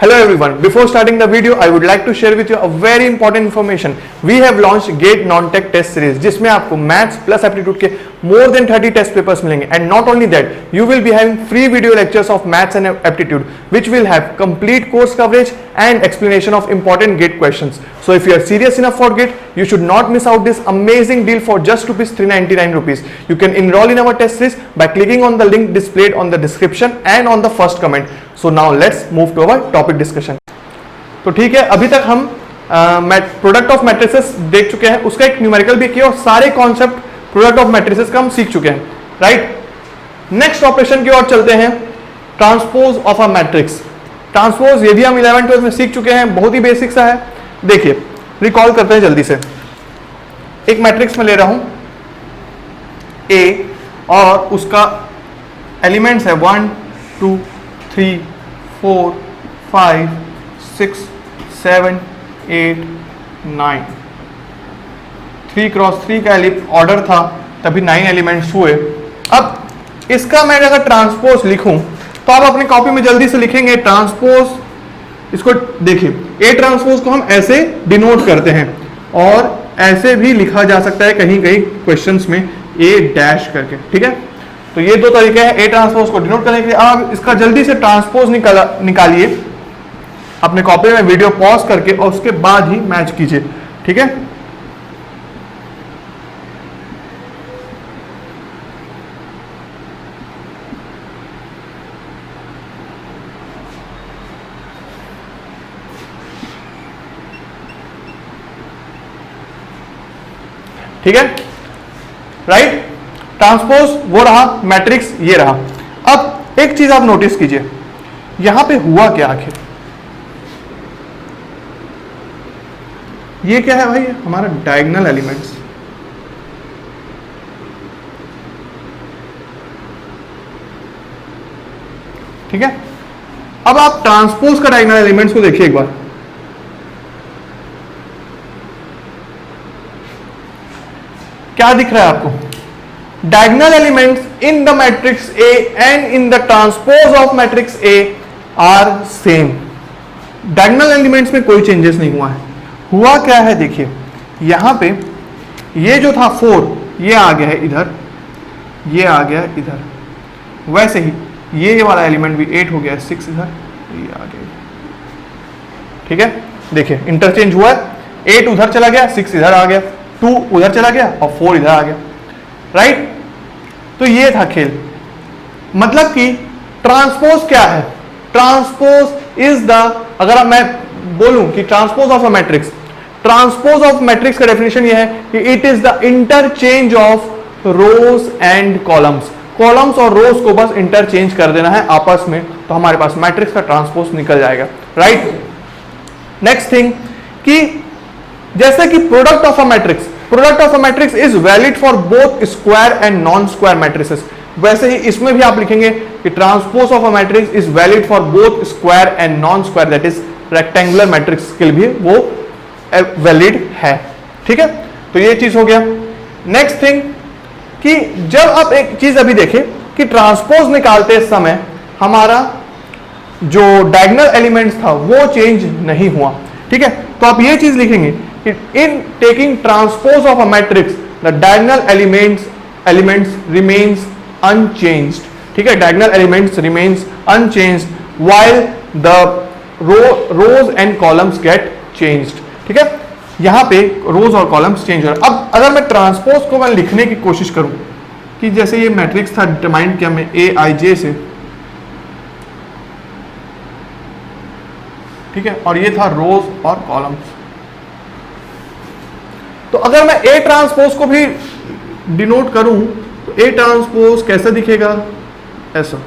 Hello everyone. Before starting the video, I would like to share with you a very important information. We have launched GATE Non-Tech Test Series, जिसमें आपको maths plus aptitude के more than 30 test papers मिलेंगे. And not only that, you will be having free video lectures of maths and aptitude, which will have complete course coverage and explanation of important GATE questions. So if you are serious enough for GATE, you should not miss out this amazing deal for just ₹399. You can enroll in our test series by clicking on the link displayed on the description and on the first comment. So now let's move to our topic discussion. तो ठीक है, अभी तक हम product of matrices देख चुके हैं, उसका एक न्यूमेरिकल भी किया और सारे कॉन्सेप्ट प्रोडक्ट ऑफ मैट्रिसेस का हम सीख चुके हैं, राइट. नेक्स्ट ऑपरेशन की ओर चलते हैं, transpose of a matrix. Transpose ये भी हम 11th में सीख चुके हैं, बहुत ही बेसिक सा है. देखिए, रिकॉल करते हैं जल्दी से. एक मैट्रिक्स में ले रहा हूं ए और उसका एलिमेंट्स है 1 2 3 4 5 6 7 8 9. 3 क्रॉस 3 का ऑर्डर था, तभी 9 एलिमेंट्स हुए. अब इसका मैं अगर ट्रांसपोज लिखूं तो आप अपनी कॉपी में जल्दी से लिखेंगे ट्रांसपोज. इसको देखिए, ए ट्रांसपोज को हम ऐसे डिनोट करते हैं और ऐसे भी लिखा जा सकता है कहीं कहीं क्वेश्चंस में ए डैश करके, ठीक है. तो ये दो तरीके हैं ए ट्रांसपोज को डिनोट करने के लिए. आप इसका जल्दी से ट्रांसपोज निकालिए अपने कॉपी में, वीडियो पॉज करके, और उसके बाद ही मैच कीजिए, ठीक है. ठीक है, राइट. ट्रांसपोज वो रहा, मैट्रिक्स ये रहा. अब एक चीज आप नोटिस कीजिए, यहां पे हुआ क्या आखिर. ये क्या है भाई, हमारा डायगोनल एलिमेंट्स. ठीक है. अब आप ट्रांसपोज का डायगोनल एलिमेंट्स को देखिए एक बार. क्या दिख रहा है आपको? Diagonal elements in the matrix A and in the transpose of matrix A are same. Diagonal elements में कोई चेंजेस नहीं हुआ है. हुआ क्या है देखिए, यहां पे ये जो था 4 ये आ गया है इधर, ये आ गया इधर. वैसे ही ये वाला एलिमेंट भी 8 हो गया, 6 इधर, ये आ गया. ठीक है, देखिए इंटरचेंज हुआ है. 8 उधर चला गया, 6 इधर आ गया, 2 उधर चला गया और 4 इधर आ गया, राइट. तो ये था खेल. मतलब कि ट्रांसपोज क्या है? ट्रांसपोज इज द, अगर मैं बोलूं कि transpose of a matrix, transpose of matrix का डेफिनेशन ये है कि it is the interchange of rose and columns. Columns और रोज को बस इंटरचेंज कर देना है आपस में, तो हमारे पास मैट्रिक्स का ट्रांसपोज निकल जाएगा, राइट. नेक्स्ट थिंग कि जैसे कि product of a matrix, product of a matrix is valid for both square and non square matrices, वैसे ही इसमें भी आप लिखेंगे कि transpose of a matrix is valid for both square and non square, that is rectangular matrix के लिए भी वो वैलिड है. ठीक है, तो ये चीज हो गया. नेक्स्ट थिंग कि जब आप एक चीज अभी देखें कि ट्रांसपोज निकालते समय हमारा जो डायगोनल एलिमेंट्स था वो चेंज नहीं हुआ. ठीक है, तो आप ये चीज लिखेंगे in taking transpose of a matrix the diagonal elements remains unchanged. ठीक है, diagonal elements remains unchanged while the rows and columns get changed. ठीक है, यहां पे rows और columns चेंज हो रहा है. अब अगर मैं ट्रांसपोज को मैं लिखने की कोशिश करूं कि जैसे ये मैट्रिक्स था डिटरमाइन किया मैं Aij से, ठीक है, और ये था रोज और कॉलम्स. तो अगर मैं ए ट्रांसपोज को भी डिनोट करूं तो ए ट्रांसपोज कैसे दिखेगा? ऐसा,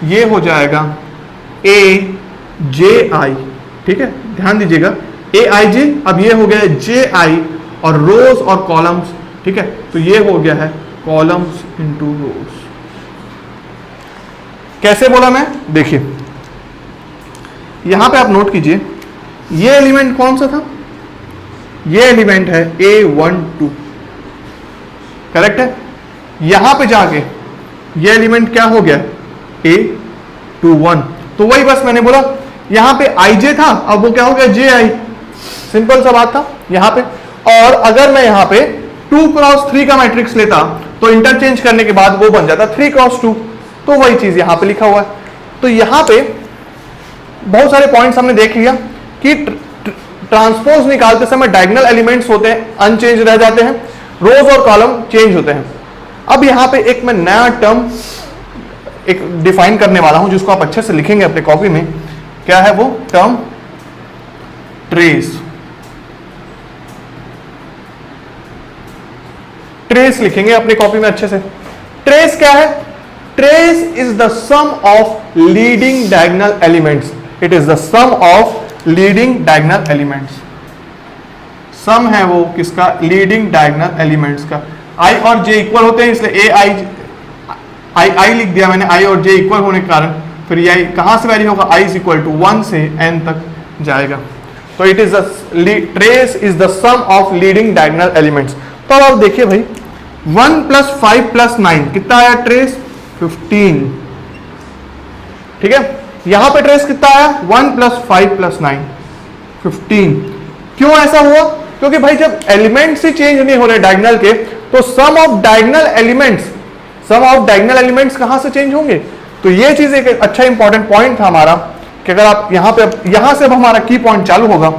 ये हो जाएगा ए जे आई. ठीक है, ध्यान दीजिएगा, ए आई जे, अब ये हो गया जे आई और रोज और कॉलम्स. ठीक है, तो ये हो गया है कॉलम्स इंटू रोज. कैसे बोला मैं? देखिए यहां पे आप नोट कीजिए, ये एलिमेंट कौन सा था? ये एलिमेंट है A12, करेक्ट है. यहां पे जाके ये एलिमेंट क्या हो गया? A21. तो वही बस मैंने बोला यहां पे IJ था, अब वो क्या हो गया JI, सिंपल सा बात था यहां पे। और अगर मैं यहां पे 2x3 का मैट्रिक्स लेता तो इंटरचेंज करने के बाद वो बन जाता 3x2, तो वही चीज यहां पे लिखा हुआ है। तो यहां पे बहुत सारे पॉइंट्स हमने देख लिया कि ट्रांसपोज निकालते समय डायगोनल एलिमेंट्स होते हैं अनचेंज रह जाते हैं, रोज और कॉलम चेंज होते हैं। अब यहां पे एक मैं नया टर्म एक डिफाइन करने वाला हूं जिसको आप अच्छे से लिखेंगे अपने कॉपी में। क्या है वो टर्म? ट्रेस। ट्रेस लिखेंगे अपनी कॉपी में अच्छे से। ट्रेस क्या है? Trace is the sum of leading diagonal elements. It is the sum of leading diagonal elements. Sum है वो किसका? लीडिंग डायगोनल एलिमेंट्स का। I और J इक्वल होते हैं इसलिए I लिख दिया मैंने, I और J इक्वल होने के कारण। फिर ये कहां से वैरी होगा? I इज इक्वल टू 1 से n तक जाएगा। तो it is trace is the sum of leading diagonal elements. तो अब आप देखिए भाई 1 + 5 + 9 कितना आया ट्रेस? 15। ठीक है, यहां पे ट्रेस कितना आया? 1 + 5 + 9 15। क्यों ऐसा हुआ? क्योंकि भाई जब एलिमेंट्स ही चेंज नहीं हो रहे डायगोनल के, तो सम ऑफ डायगोनल एलिमेंट्स कहां से चेंज होंगे? तो ये चीज एक अच्छा इंपॉर्टेंट पॉइंट था हमारा कि अगर आप यहां से अब हमारा की पॉइंट चालू होगा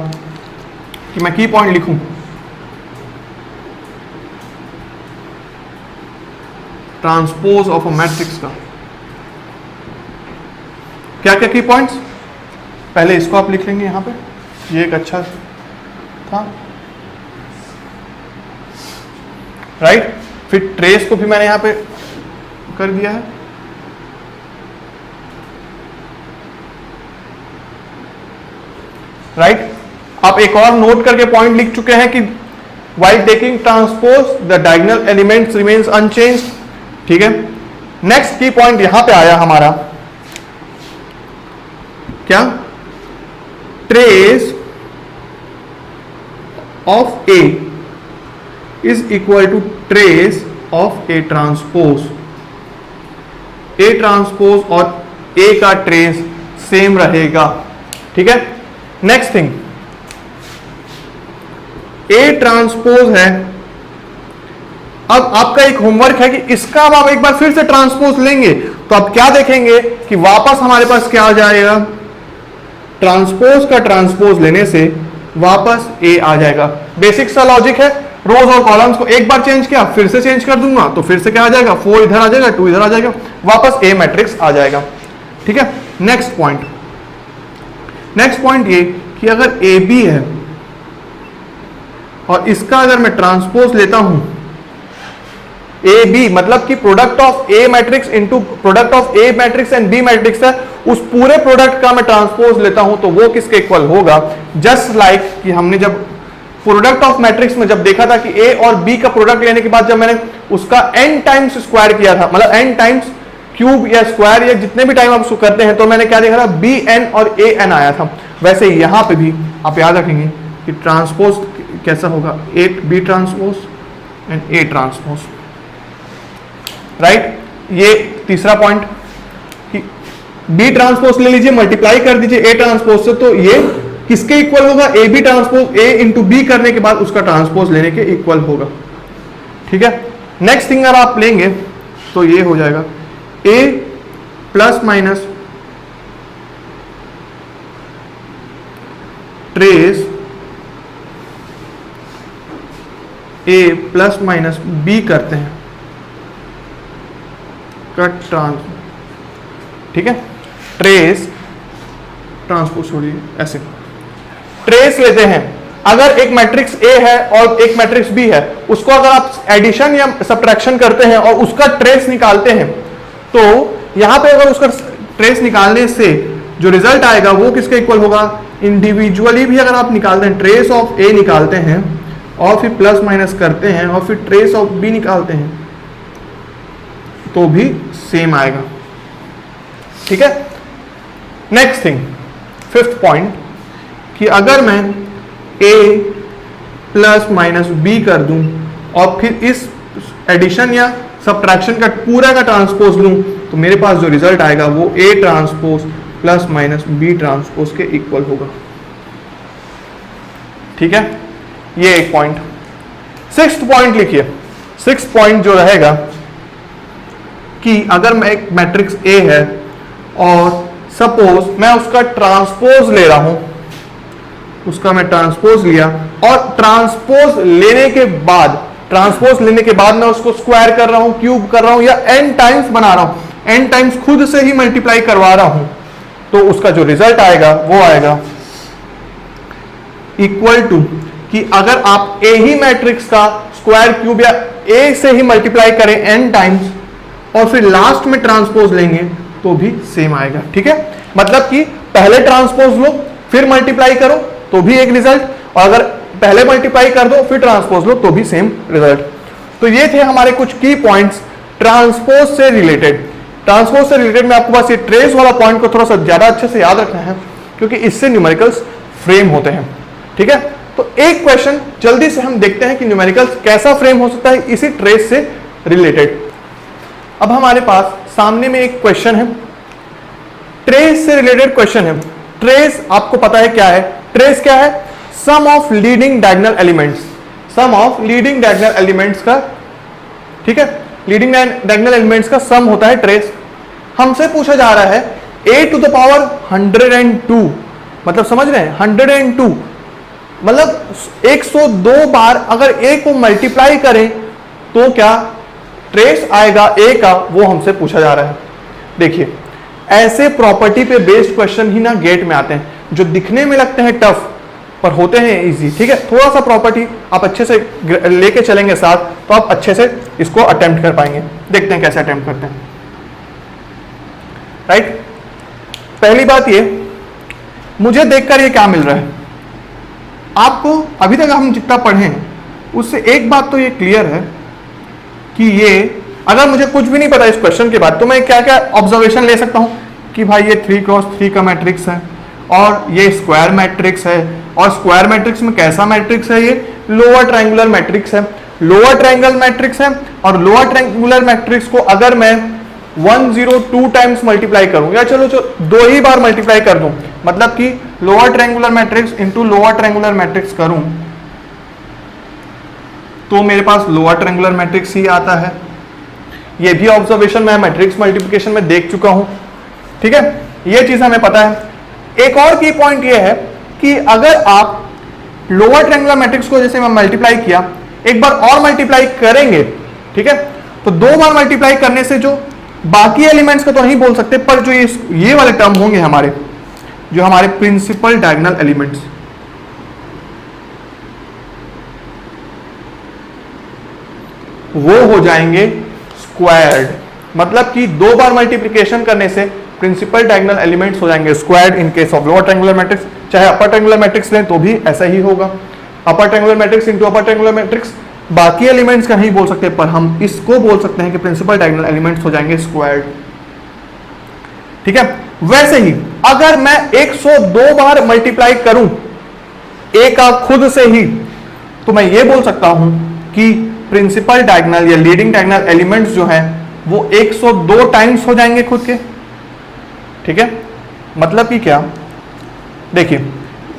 कि मैं की पॉइंट लिखूं। ट्रांसपोज ऑफ अ मैट्रिक्स का क्या क्या की पॉइंट्स? पहले इसको आप लिख लेंगे यहां पे, ये एक अच्छा था, राइट। फिर ट्रेस को भी मैंने यहां पे कर दिया है। राइट, आप एक और नोट करके पॉइंट लिख चुके हैं कि while taking transpose the diagonal elements remains unchanged। ठीक है, नेक्स्ट की पॉइंट यहां पे आया हमारा क्या? Trace of A is equal to trace of A transpose. A transpose और A का ट्रेस सेम रहेगा। ठीक है, नेक्स्ट थिंग A ट्रांसपोज है। अब आपका एक होमवर्क है कि इसका अब आप एक बार फिर से ट्रांसपोज लेंगे तो आप क्या देखेंगे कि वापस हमारे पास क्या आ जाएगा? ट्रांसपोज का ट्रांसपोज लेने से वापस A आ जाएगा। बेसिक सा लॉजिक है, रोज और कॉलम्स को एक बार चेंज किया, फिर से चेंज कर दूंगा तो फिर से क्या आ जाएगा? 4 इधर आ जाएगा, 2 इधर आ जाएगा, वापस A मैट्रिक्स आ जाएगा। ठीक है, नेक्स्ट पॉइंट ये कि अगर AB है और इसका अगर मैं ट्रांसपोज लेता हूं AB, मतलब कि product of A matrix into product of A matrix and B matrix है, उस पूरे प्रोडक्ट का मैं ट्रांसपोज लेता हूं तो वो किसके इक्वल होगा? जस्ट लाइक कि हमने जब प्रोडक्ट ऑफ मैट्रिक्स में जब देखा था कि A और B का प्रोडक्ट लेने के बाद जब मैंने उसका n टाइम्स स्क्वायर किया था, मतलब n टाइम्स क्यूब या स्क्वायर या जितने भी टाइम आप उसको करते हैं, तो मैंने क्या देखा था? BN और AN आया था। वैसे यहां पे भी आप याद रखेंगे कि ट्रांसपोज कैसा होगा? B transpose and A transpose. Right, ये तीसरा पॉइंट कि B ट्रांसपोज ले लीजिए, मल्टीप्लाई कर दीजिए A ट्रांसपोज से, तो ये किसके इक्वल होगा? AB transpose A into B करने के बाद उसका ट्रांसपोज लेने के इक्वल होगा। ठीक है, नेक्स्ट थिंग अगर आप लेंगे तो ये हो जाएगा A plus minus trace A plus minus B करते हैं कट ट्रांस। ठीक है, ट्रेस ट्रांसपोज छोड़िए, ऐसे ट्रेस लेते हैं। अगर एक मैट्रिक्स A है और एक मैट्रिक्स B है, उसको अगर आप एडिशन या सब्ट्रैक्शन करते हैं और उसका ट्रेस निकालते हैं, तो यहां पे अगर उसका ट्रेस निकालने से जो रिजल्ट आएगा वो किसके इक्वल होगा? इंडिविजुअली भी अगर आप निकालते हैं, ट्रेस ऑफ A निकालते हैं और फिर प्लस माइनस करते हैं और फिर ट्रेस ऑफ B निकालते हैं तो भी सेम आएगा। ठीक है, नेक्स्ट थिंग, फिफ्थ पॉइंट कि अगर मैं A प्लस माइनस B कर दूं और फिर इस एडिशन या सब्ट्रैक्शन का पूरा का ट्रांसपोज लूं तो मेरे पास जो रिजल्ट आएगा वो A transpose plus minus B transpose के इक्वल होगा। ठीक है, ये एक पॉइंट। सिक्स्थ पॉइंट लिखिए। सिक्स्थ पॉइंट जो रहेगा कि अगर मैं एक मैट्रिक्स ए है और सपोज मैं उसका ट्रांसपोज ले रहा हूं, उसका मैं ट्रांसपोज लिया और ट्रांसपोज लेने के बाद मैं उसको स्क्वायर कर रहा हूं, क्यूब कर रहा हूं या n टाइम्स बना रहा हूं, n टाइम्स खुद से ही मल्टीप्लाई करवा रहा हूं, तो उसका जो रिजल्ट आएगा वो आएगा इक्वल टू कि अगर आप ए ही मैट्रिक्स का स्क्वायर क्यूब या ए से ही मल्टीप्लाई करें n टाइम्स और फिर लास्ट में ट्रांसपोज लेंगे तो भी सेम आएगा। ठीक है, मतलब कि पहले ट्रांसपोज लो फिर मल्टीप्लाई करो तो भी एक रिजल्ट, और अगर पहले मल्टीप्लाई कर दो फिर ट्रांसपोज लो तो भी सेम रिजल्ट। तो ये थे हमारे कुछ की पॉइंट्स ट्रांसपोज से रिलेटेड। ट्रांसपोज से रिलेटेड में आपको बस ये ट्रेस वाला पॉइंट को थोड़ा सा ज्यादा अच्छे से याद रखना है क्योंकि इससे न्यूमेरिकल्स फ्रेम होते हैं। ठीक है, तो एक क्वेश्चन जल्दी से हम देखते हैं कि न्यूमेरिकल्स कैसा फ्रेम हो सकता है इसी ट्रेस से रिलेटेड। अब हमारे पास सामने में एक क्वेश्चन है, ट्रेस से रिलेटेड क्वेश्चन है। ट्रेस आपको पता है क्या है? ट्रेस क्या है? Sum of leading diagonal elements, sum of leading diagonal elements का, ठीक है, लीडिंग डायगोनल एलिमेंट्स का सम होता है ट्रेस। हमसे पूछा जा रहा है a टू द पावर 102, मतलब समझ रहे हैं 102 मतलब 102 बार अगर a को मल्टीप्लाई करें तो क्या ट्रेस आएगा a का, वो हमसे पूछा जा रहा है। देखिए ऐसे प्रॉपर्टी पे बेस्ड क्वेश्चन ही ना गेट में आते हैं, जो दिखने में लगते हैं टफ पर होते हैं इजी। ठीक है, थोड़ा सा प्रॉपर्टी आप अच्छे से लेके चलेंगे साथ तो आप अच्छे से इसको अटेम्प्ट कर पाएंगे। देखते हैं कैसे अटेम्प्ट करते हैं। राइट, पहली बात ये, मुझे देखकर ये क्या मिल रहा है आपको, अभी तक हम जितना पढ़े हैं उससे एक बात तो ये क्लियर है कि ये, अगर मुझे कुछ भी नहीं पता इस क्वेश्चन के बाद तो मैं क्या क्या ऑब्जर्वेशन ले सकता हूं कि भाई ये 3x3 का मैट्रिक्स है और ये स्क्वायर मैट्रिक्स है, और स्क्वायर मैट्रिक्स में कैसा मैट्रिक्स है? ये लोअर ट्रायंगुलर मैट्रिक्स है, लोअर ट्रायंगुलर मैट्रिक्स है। और लोअर ट्रायंगुलर मैट्रिक्स को अगर मैं 102 टाइम्स मल्टीप्लाई करूं या चलो 2 ही बार मल्टीप्लाई कर दूं, मतलब कि lower triangular matrix into lower triangular matrix करूं तो मेरे पास लोअर ट्रायंगुलर मैट्रिक्स ही आता है। ये भी ऑब्जर्वेशन मैं मैट्रिक्स मल्टीप्लिकेशन में देख चुका हूं। ठीक है, ये चीज हमें पता है। एक और की पॉइंट ये है कि अगर आप लोअर ट्रायंगुलर मैट्रिक्स को जैसे मैं मल्टीप्लाई किया, एक बार और मल्टीप्लाई करेंगे, ठीक है, तो 2 बार मल्टीप्लाई करने से जो बाकी एलिमेंट्स का तो नहीं बोल सकते, पर जो ये वाले टर्म होंगे हमारे, जो हमारे प्रिंसिपल डायगोनल एलिमेंट्स, वो हो जाएंगे स्क्वायर्ड। मतलब कि 2 बार मल्टीप्लिकेशन करने से प्रिंसिपल डायगोनल एलिमेंट्स हो जाएंगे squared in case of lower triangular matrix. चाहे अपर ट्रायंगुलर मैट्रिक्स लें तो भी ऐसा ही होगा, upper triangular matrix into upper triangular matrix. बाकी एलिमेंट्स का नहीं बोल सकते, पर हम इसको बोल सकते हैं कि प्रिंसिपल डायगोनल एलिमेंट्स हो जाएंगे स्क्वायर्ड। ठीक है, वैसे ही अगर मैं 102 बार मल्टीप्लाई करूं ए का खुद से ही, तो मैं ये बोल सकता हूं कि प्रिंसिपल डायगोनल या लीडिंग डायगोनल एलिमेंट्स जो हैं वो 102 टाइम्स हो जाएंगे खुद के। ठीक है, मतलब कि क्या, देखिए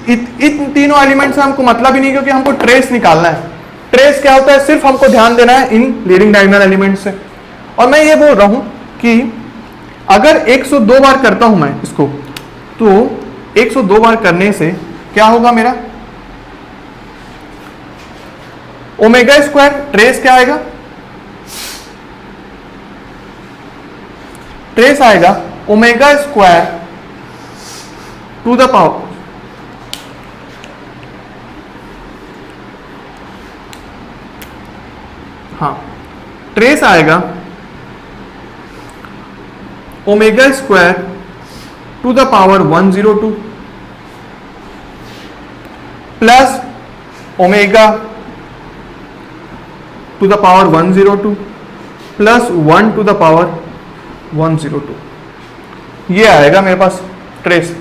इन तीनों एलिमेंट्स से हमको मतलब ही नहीं, क्योंकि हमको ट्रेस निकालना है। ट्रेस क्या होता है? सिर्फ हमको ध्यान देना है इन लीडिंग डायगोनल एलिमेंट्स से। और मैं ये बोल रहा हूं कि अगर 102 बार करता हूं मैं इसको, तो 102 बार करने से क्या होगा मेरा? ओमेगा स्क्वायर, ट्रेस क्या आएगा? ट्रेस आएगा omega square to the power, हाँ, ट्रेस आएगा omega square to the power 102 plus omega to the power 102 plus 1 to the power 102। ये आएगा मेरे पास ट्रेस।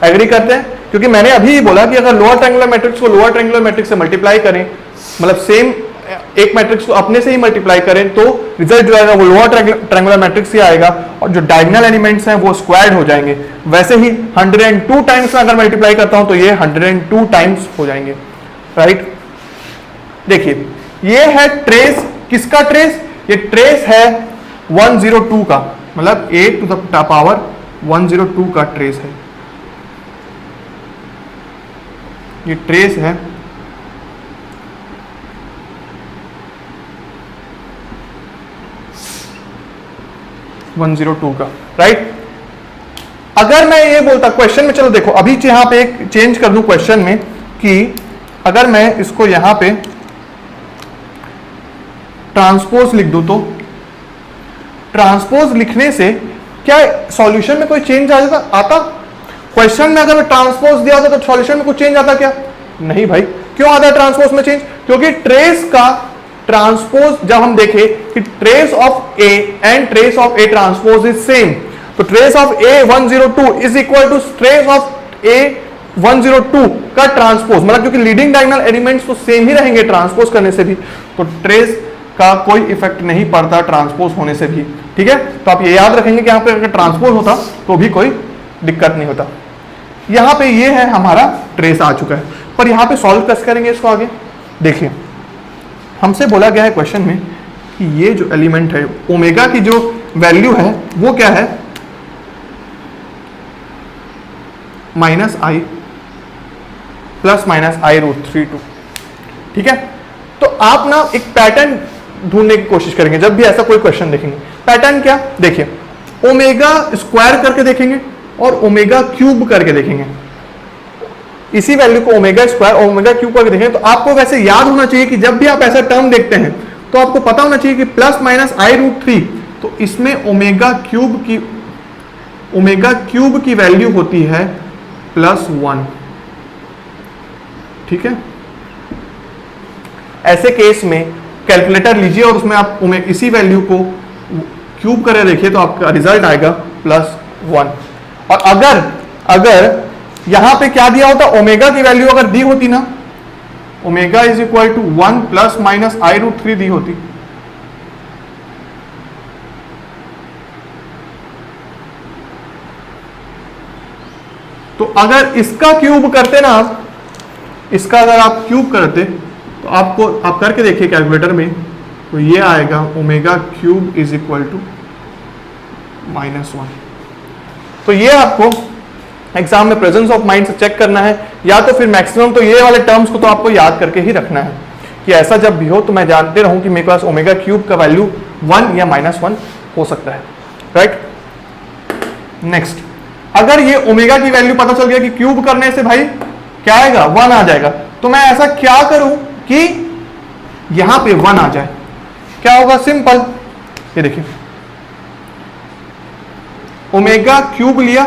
एग्री करते हैं? क्योंकि मैंने अभी ही बोला कि अगर लोअर ट्रायंगुलर मैट्रिक्स को लोअर ट्रायंगुलर मैट्रिक्स से मल्टीप्लाई करें, मतलब सेम एक मैट्रिक्स को अपने से ही मल्टीप्लाई करें तो रिजल्ट जो आएगा वो लोअर ट्रायंगुलर मैट्रिक्स ही आएगा और जो डायगोनल एलिमेंट्स हैं वो स्क्वायर्ड हो जाएंगे। वैसे ही 102 टाइम्स में अगर मल्टीप्लाई करता हूं तो ये 102 टाइम्स हो जाएंगे, राइट। देखिए ये है ट्रेस, किसका ट्रेस? ये ट्रेस है 102 का, मतलब a टू द पावर 102 का ट्रेस है, ये ट्रेस है 102 का, राइट। अगर मैं ये बोलता क्वेश्चन में, चलो देखो अभी यहां पे एक चेंज कर दूं क्वेश्चन में कि अगर मैं इसको यहां पे ट्रांसपोज लिख दूं तो ट्रांसपोज लिखने से क्या सॉल्यूशन में कोई चेंज आ जाता? आता? क्वेश्चन में अगर मैं ट्रांसपोज दिया होता तो सॉल्यूशन में कुछ चेंज आता क्या? नहीं भाई। क्यों आता है ट्रांसपोज में चेंज? क्योंकि ट्रेस का ट्रांसपोज जब हम देखें कि trace of A and trace of A transpose is same, तो trace of A 102 is equal to trace of A 102 का ट्रांसपोज, मतलब क्योंकि लीडिंग डायगोनल एलिमेंट्स तो सेम ही रहेंगे ट्रांसपोज करने से भी, तो ट्रेस का कोई इफेक्ट नहीं पड़ता ट्रांसपोज होने से भी, ठीक है। तो आप ये याद रखेंगे कि यहां पे अगर ट्रांसपोज होता तो भी कोई दिक्कत नहीं होता। यहां पे ये है हमारा ट्रेस आ चुका है, पर यहां पे सॉल्व कैसे करेंगे इसको आगे? देखिए हमसे बोला गया है क्वेश्चन में कि ये जो एलिमेंट है ओमेगा की जो वैल्यू है वो क्या है? -i प्लस -i√32, ठीक है। तो आप ना एक पैटर्न ढूंढने की कोशिश करेंगे जब भी ऐसा कोई क्वेश्चन देखेंगे। पैटर्न क्या? देखिए ओमेगा स्क्वायर करके देखेंगे और ओमेगा क्यूब करके देखेंगे, इसी वैल्यू को ओमेगा स्क्वायर और ओमेगा क्यूब करके देखेंगे। तो आपको वैसे याद होना चाहिए कि जब भी आप ऐसा टर्म देखते हैं तो आपको पता होना चाहिए कि +-i√3, तो इसमें ओमेगा क्यूब की वैल्यू होती है +1, ठीक है। ऐसे केस में कैलकुलेटर लीजिए और उसमें आप इसी वैल्यू को क्यूब करके देखिए तो आपका रिजल्ट आएगा +1। और अगर यहां पे क्या दिया होता, ओमेगा की वैल्यू अगर दी होती ना, omega is equal to 1 +-i√3 दी होती, तो अगर इसका क्यूब करते ना आप, इसका अगर आप क्यूब करते तो आपको आप करके देखिए कैलकुलेटर में, तो ये आएगा omega cube is equal to -1। तो ये आपको एग्जाम में प्रेजेंस ऑफ माइंड से चेक करना है, या तो फिर मैक्सिमम तो ये वाले टर्म्स को तो आपको याद करके ही रखना है कि ऐसा जब भी हो तो मैं जानते रहूं कि मेरे पास ओमेगा क्यूब का वैल्यू 1 या -1 हो सकता है, राइट। नेक्स्ट, अगर ये ओमेगा की वैल्यू पता चल गया कि क्यूब करने से भाई क्या आएगा, 1 आ जाएगा, तो मैं ऐसा क्या करूं कि यहां पे 1 आ जाए। क्या होगा? सिंपल, ये देखिए ओमेगा क्यूब लिया,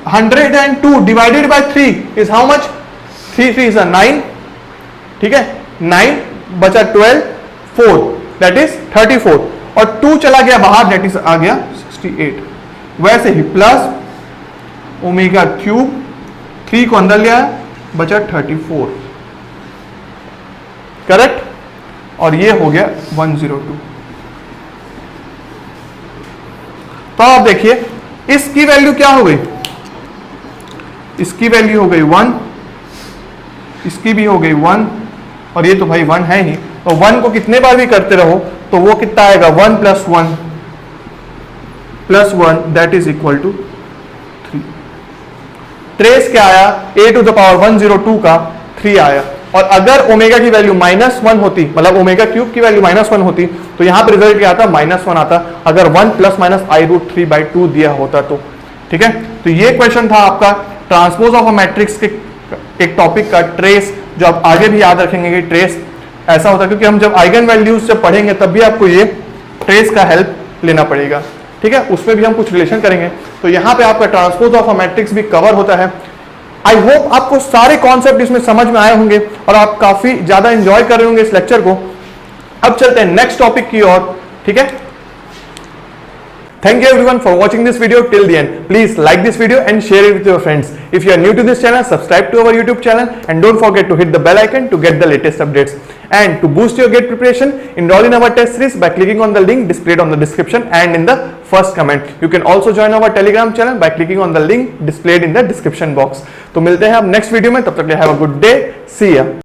102 divided by 3 is how much? 3 3 is 9, ठीक है। 9 बचा 12, 4 दैट इज 34, और 2 चला गया बाहर दैट इज आ गया 68। वैसे ही प्लस ओमेगा क्यूब 3 को अंदर लिया बचा 34, करेक्ट, और ये हो गया 102। तो आप देखिए इसकी वैल्यू क्या हो गई, इसकी वैल्यू हो गई 1, इसकी भी हो गई 1, और ये तो भाई 1 है ही, तो 1 को कितने बार भी करते रहो तो वो कितना आएगा, 1 + 1 that is equal to 3। Trace क्या आया? a टू द पावर 102 का 3 आया। और अगर ओमेगा की वैल्यू -1 होती, मतलब ओमेगा क्यूब की वैल्यू -1 होती, तो यहां पर रिजल्ट क्या आता? -1 आता, अगर 1 +-i√3/2 दिया होता तो, ठीक है। तो ये क्वेश्चन था आपका ट्रांसपोज ऑफ अ मैट्रिक्स के एक टॉपिक का, ट्रेस, जो आप आगे भी याद रखेंगे कि ट्रेस ऐसा होता है, क्योंकि हम जब आइगन वैल्यूज जब पढ़ेंगे तब भी आपको ये ट्रेस का हेल्प लेना पड़ेगा, ठीक है। उसमें भी हम कुछ रिलेशन करेंगे। तो यहाँ पे आपका ट्रांसपोज ऑफ अ मैट्रिक्स भी कवर होता है। आई होप आपको सारे कॉन्सेप्ट इसमें समझ में आए होंगे और आप काफी ज्यादा एंजॉय कर रहे होंगे इस लेक्चर को। अब चलते हैं नेक्स्ट टॉपिक की ओर, ठीक है। Thank you everyone for watching this video till the end. Please like this video and share it with your friends. If you are new to this channel, subscribe to our YouTube channel and don't forget to hit the bell icon to get the latest updates. And to boost your GATE preparation, enroll in our test series by clicking on the link displayed on the description and in the first comment. You can also join our Telegram channel by clicking on the link displayed in the description box. तो मिलते हैं अब next video में, तब तक के have a good day, सी या।